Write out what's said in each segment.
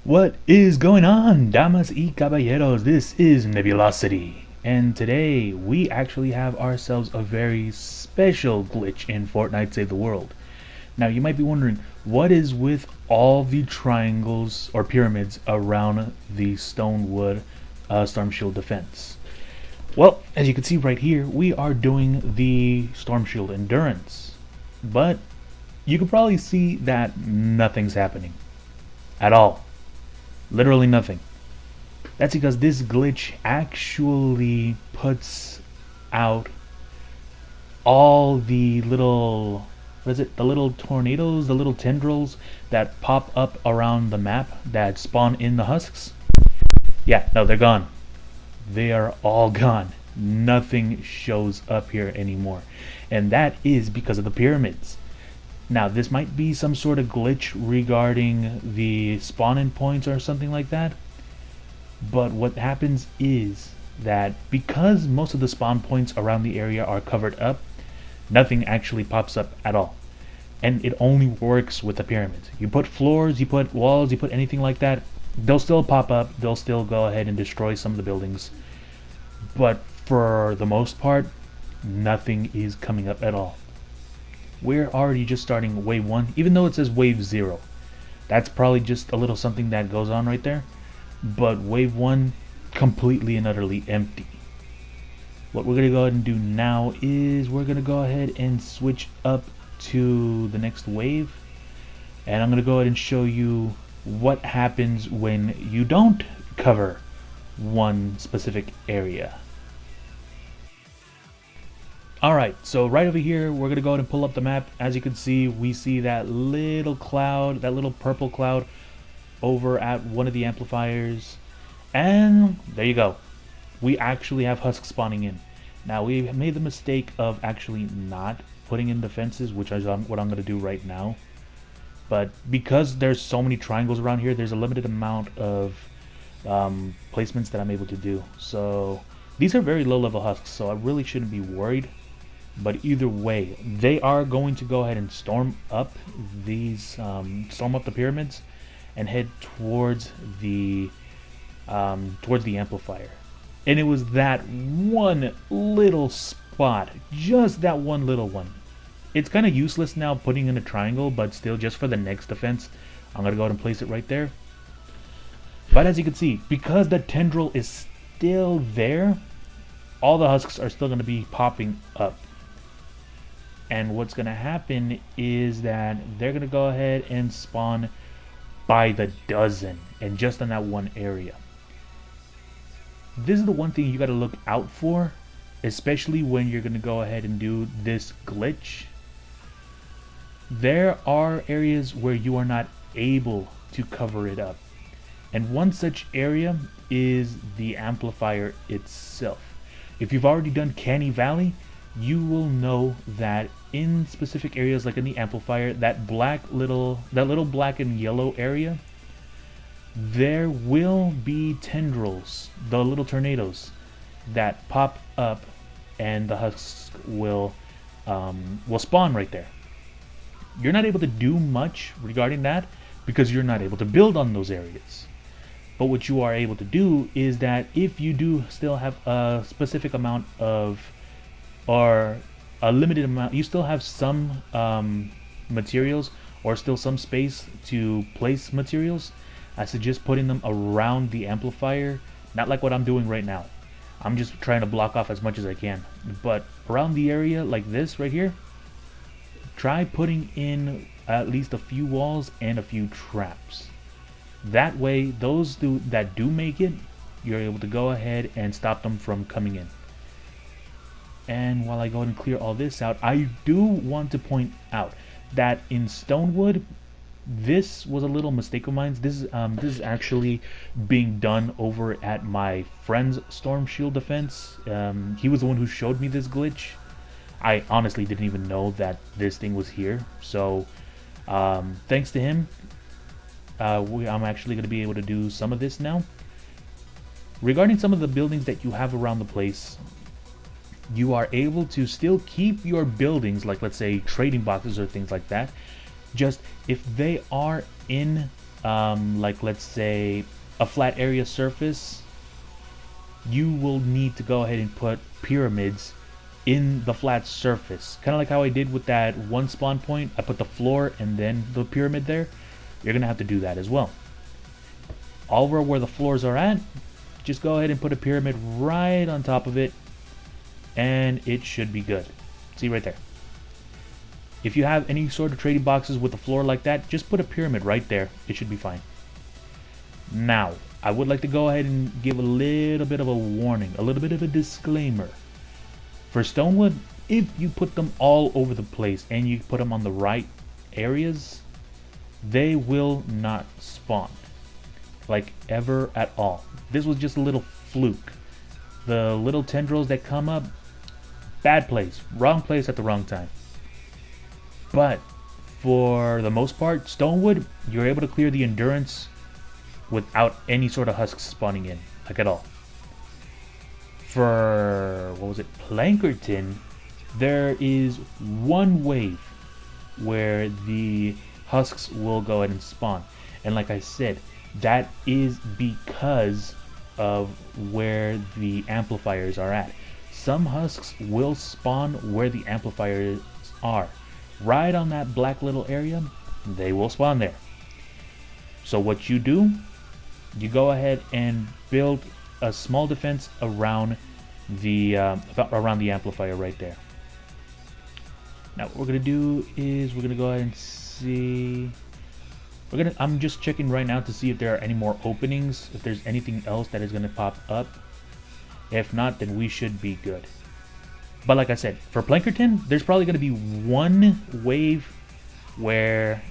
What is going on, damas y caballeros? This is Nebulosity, and today we actually have ourselves a very special glitch in Fortnite Save the World. Now you might be wondering, what is with all the triangles or pyramids around the Stonewood Storm Shield defense? Well, as you can see right here, we are doing the Storm Shield Endurance, but you can probably see that nothing's happening at all. Literally nothing. That's because this glitch actually puts out all the little, what is it, the little tornadoes, the little tendrils that pop up around the map that spawn in the husks. Yeah, no, they're gone. They are all gone. Nothing shows up here anymore. And that is because of the pyramids. Now, this might be some sort of glitch regarding the spawn-in points or something like that. But what happens is that because most of the spawn points around the area are covered up, nothing actually pops up at all. And it only works with the pyramids. You put floors, you put walls, you put anything like that, they'll still pop up, they'll still go ahead and destroy some of the buildings. But for the most part, nothing is coming up at all. We're already just starting wave 1, even though it says wave 0. That's probably just a little something that goes on right there. But wave 1, completely and utterly empty. What we're going to go ahead and do now is we're going to go ahead and switch up to the next wave. And I'm going to go ahead and show you what happens when you don't cover one specific area. Alright, so right over here, we're going to go ahead and pull up the map. As you can see, we see that little cloud, that little purple cloud over at one of the amplifiers. And there you go. We actually have husks spawning in. Now, we made the mistake of actually not putting in defenses, which is what I'm going to do right now. But because there's so many triangles around here, there's a limited amount of placements that I'm able to do. So these are very low level husks, so I really shouldn't be worried. But either way, they are going to go ahead and storm up the pyramids and head towards the amplifier. And it was that one little spot, just that one little one. It's kind of useless now putting in a triangle, but still, just for the next defense, I'm gonna go ahead and place it right there. But as you can see, because the tendril is still there, all the husks are still going to be popping up. And what's going to happen is that they're going to go ahead and spawn by the dozen, and just in that one area. This is the one thing you got to look out for, especially when you're going to go ahead and do this glitch. There are areas where you are not able to cover it up. And one such area is the amplifier itself. If you've already done Canny Valley, you will know that in specific areas like in the amplifier, that little black and yellow area, there will be tendrils, the little tornadoes that pop up, and the husks will spawn right there. You're not able to do much regarding that because you're not able to build on those areas. But what you are able to do is that if you do still have a specific amount of, or a limited amount, you still have some materials or still some space to place materials, I suggest putting them around the amplifier. Not like what I'm doing right now. I'm just trying to block off as much as I can. But around the area like this right here, try putting in at least a few walls and a few traps. That way, those that do make it, you're able to go ahead and stop them from coming in. And while I go ahead and clear all this out, I do want to point out that in Stonewood, this was a little mistake of mine. This is actually being done over at my friend's Storm Shield defense. He was the one who showed me this glitch. I honestly didn't even know that this thing was here. So, thanks to him, I'm actually going to be able to do some of this now. Regarding some of the buildings that you have around the place, you are able to still keep your buildings, like let's say trading boxes or things like that. Just if they are in like let's say a flat area surface, you will need to go ahead and put pyramids in the flat surface. Kind of like how I did with that one spawn point. I put the floor and then the pyramid there. You're going to have to do that as well. Over where the floors are at, just go ahead and put a pyramid right on top of it, and it should be good. See right there. If you have any sort of trading boxes with a floor like that, just put a pyramid right there. It should be fine. Now, I would like to go ahead and give a little bit of a warning, a little bit of a disclaimer. For stonewood, if you put them all over the place and you put them on the right areas, they will not spawn. Like ever at all. This was just a little fluke. The little tendrils that come up, bad place, wrong place at the wrong time. But for the most part, stonewood, you're able to clear the endurance without any sort of husks spawning in, like at all. For, what was it, Plankerton, there is one wave where the husks will go ahead and spawn. And like I said, that is because of where the amplifiers are at. Some husks will spawn where the amplifiers are. Right on that black little area, they will spawn there. So what you do, you go ahead and build a small defense around the amplifier right there. Now what we're gonna do is we're gonna go ahead and see. I'm just checking right now to see if there are any more openings, if there's anything else that is gonna pop up. If not, then we should be good. But like I said, for Plankerton, there's probably gonna be one wave where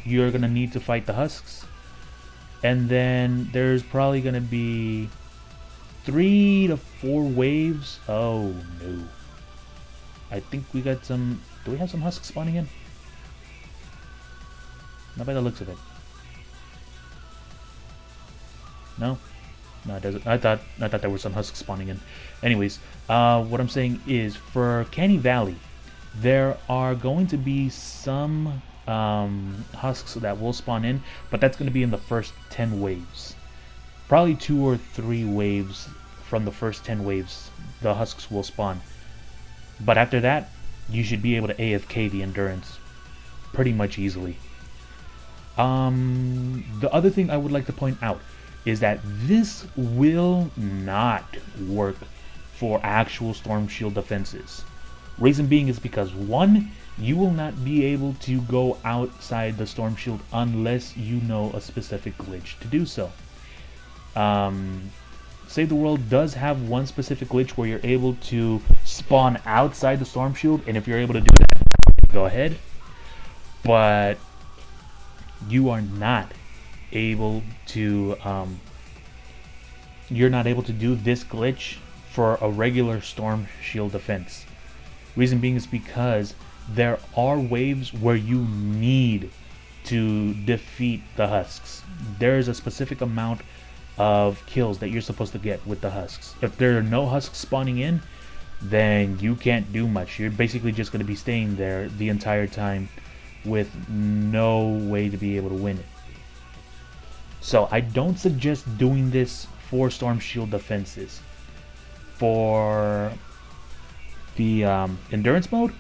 you're gonna need to fight the husks. And then there's probably going to be 3 to 4 waves. Oh no. I think we got some... Do we have some husks spawning in? Not by the looks of it. No? No, it doesn't. I thought there were some husks spawning in. Anyways, what I'm saying is for Canny Valley, there are going to be some husks that will spawn in, but that's going to be in the first 10 waves. Probably 2 or 3 waves from the first 10 waves the husks will spawn. But after that, you should be able to AFK the endurance pretty much easily. The other thing I would like to point out is that this will not work for actual storm shield defenses. Reason being is because 1, you will not be able to go outside the storm shield unless you know a specific glitch to do so. Save the World does have one specific glitch where you're able to spawn outside the storm shield, and if you're able to do that, go ahead. But you are not able to do this glitch for a regular storm shield defense. Reason being is because there are waves where you need to defeat the husks. There's a specific amount of kills that you're supposed to get with the husks. If there are no husks spawning in, then you can't do much. You're basically just going to be staying there the entire time with no way to be able to win it. So I don't suggest doing this for storm shield defenses. For the endurance mode,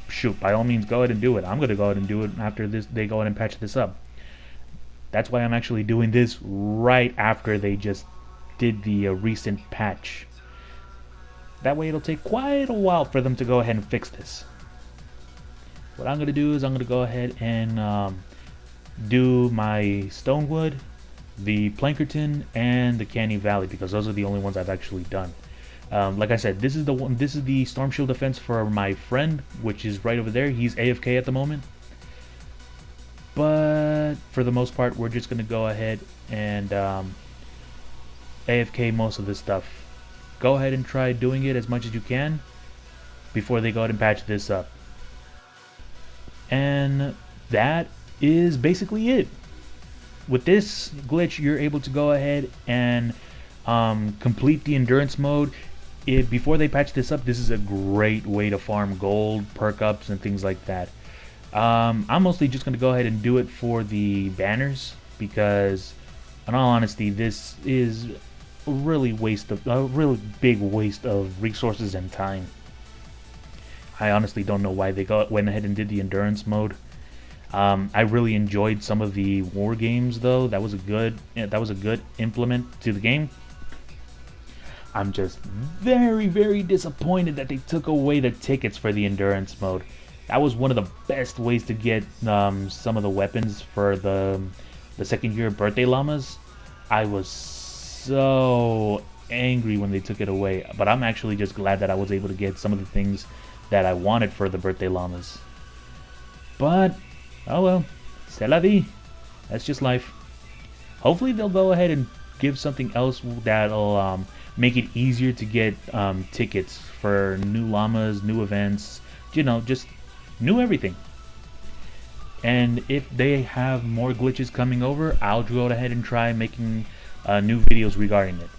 shoot, by all means go ahead and do it. I'm going to go ahead and do it after they go ahead and patch this up. That's why I'm actually doing this right after they just did the recent patch. That way it'll take quite a while for them to go ahead and fix this. What I'm going to do is I'm going to go ahead and do my Stonewood, the Plankerton, and the Canny Valley, because those are the only ones I've actually done. Like I said, this is the one. This is the Storm Shield defense for my friend, which is right over there. He's AFK at the moment. But for the most part, we're just going to go ahead and AFK most of this stuff. Go ahead and try doing it as much as you can before they go ahead and patch this up. And that is basically it. With this glitch, you're able to go ahead and complete the endurance mode. Before they patch this up, this is a great way to farm gold, perk ups, and things like that. I'm mostly just going to go ahead and do it for the banners, because, in all honesty, this is a really big waste of resources and time. I honestly don't know why they went ahead and did the endurance mode. I really enjoyed some of the war games though. That was a good implement to the game. I'm just very, very disappointed that they took away the tickets for the endurance mode. That was one of the best ways to get some of the weapons for the second year birthday llamas. I was so angry when they took it away, but I'm actually just glad that I was able to get some of the things that I wanted for the birthday llamas. But, oh well, c'est la vie. That's just life. Hopefully they'll go ahead and give something else that'll make it easier to get tickets for new llamas, new events, just new everything. And if they have more glitches coming over, I'll go ahead and try making new videos regarding it.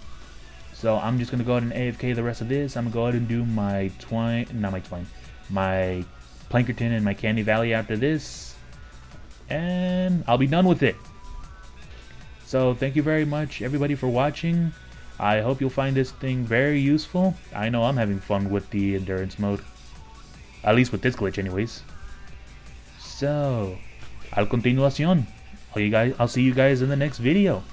So I'm just gonna go ahead and AFK the rest of this. I'm gonna go ahead and do my my Plankerton and my Candy Valley after this, and I'll be done with it. So thank you very much everybody for watching. I hope you'll find this thing very useful. I know I'm having fun with the endurance mode. At least with this glitch anyways. So, a continuación. I'll see you guys in the next video.